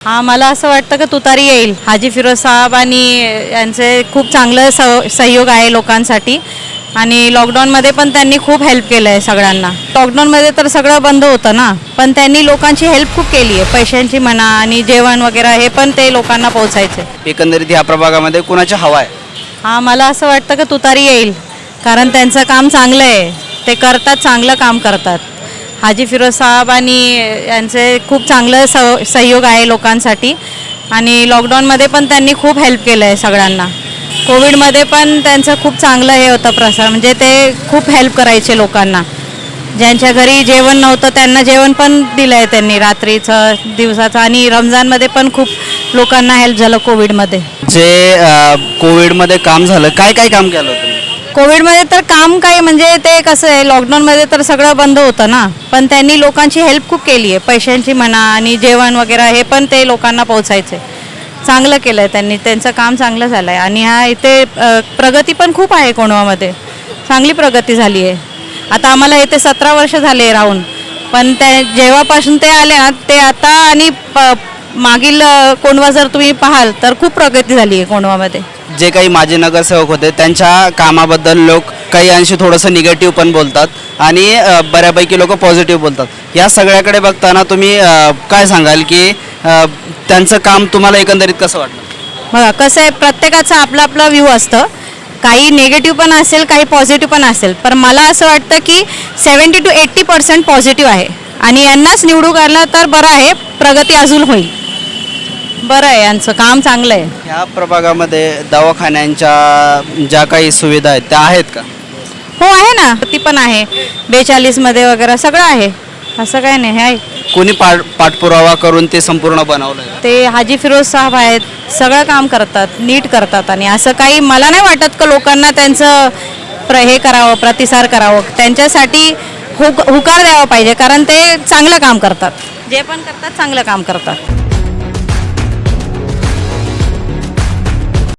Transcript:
हां, मला असं वाटतं की तुतारी येईल. हाजी फिरोज साहेब आणि यांचे खूप चांगलं सहयोग आहे लोकांसाठी. आणि लॉकडाऊनमध्ये पण त्यांनी खूप हेल्प केलं आहे सगळ्यांना. लॉकडाऊनमध्ये तर सगळं बंद होतं ना, पण त्यांनी लोकांची हेल्प खूप केली आहे. पैशांची म्हणा आणि जेवण वगैरे हे पण ते लोकांना पोहोचायचे. एकंदरीत ह्या प्रभागामध्ये कुणाची हवा आहे? हां, मला असं वाटतं की तुतारी येईल, कारण त्यांचं काम चांगलं आहे. ते करतात, चांगलं काम करतात. हाजी फिरोज साहेब आणि यांचे खूप चांगलं सहयोग आहे लोकांसाठी. आणि लॉकडाऊनमध्ये पण त्यांनी खूप हेल्प केलं आहे सगळ्यांना. कोविडमध्ये पण त्यांचं खूप चांगलं हे होतं प्रसार, म्हणजे ते खूप हेल्प करायचे लोकांना. ज्यांच्या घरी जेवण नव्हतं त्यांना जेवण पण दिलं आहे त्यांनी, रात्रीचं दिवसाचं. आणि रमजानमध्ये पण खूप लोकांना हेल्प झालं कोविडमध्ये. जे कोविडमध्ये काम झालं, काय काय काम केलं होतं? कोविडमध्ये तर काम काय, म्हणजे ते कसं आहे, लॉकडाऊनमध्ये तर सगळं बंद होतं ना, पण त्यांनी लोकांची हेल्प खूप केली आहे. पैशांची म्हणा आणि जेवण वगैरे हे पण ते लोकांना पोहोचायचे. चांगलं केलं आहे त्यांनी, त्यांचं काम चांगलं झालं आहे. आणि इथे प्रगती पण खूप आहे कोंढवामध्ये, चांगली प्रगती झाली आहे. आता आम्हाला इथे 17 वर्ष झाले राहून, पण ते जेव्हापासून ते आले ते आता आणि मागील कोंढवा जर तुम्ही पाहाल तर खूप प्रगती झाली आहे कोंढवामध्ये. जे काही माजी नगरसेवक होते त्यांच्या कामाबद्दल लोक काही अंशी थोडंसं निगेटिव्ह पण बोलतात आणि बऱ्यापैकी लोक पॉझिटिव्ह बोलतात. या सगळ्याकडे बघताना तुम्ही काय सांगाल की त्यांचं काम तुम्हाला एकंदरीत कसं वाटलं? बघा कसं आहे, प्रत्येकाचं आपलं आपलं व्ह्यू असतं. काही निगेटिव्ह पण असेल, काही पॉझिटिव्ह पण असेल. पण मला असं वाटतं की 70 to 80% पॉझिटिव्ह आहे. आणि यांनाच निवडून आलं तर बरं आहे, प्रगती अजून होईल. बरं आहे, यांचं काम चांगलं आहे. ह्या प्रभागामध्ये दवाखान्यांच्या ज्या काही सुविधा आहेत त्या आहेत का? हो आहे ना, ती पण आहे. 42मध्ये वगैरे सगळं आहे, असं काय नाही आहे. कोणी पाठपुरावा करून ते संपूर्ण बनवलं आहे? ते हाजी फिरोज साहेब आहेत, सगळं काम करतात, नीट करतात. आणि असं काही मला नाही वाटत का लोकांना त्यांचं हे करावं, प्रतिसाद करावं. त्यांच्यासाठी हुकार द्यावा पाहिजे, कारण ते चांगलं काम करतात. जे पण करतात चांगलं काम करतात.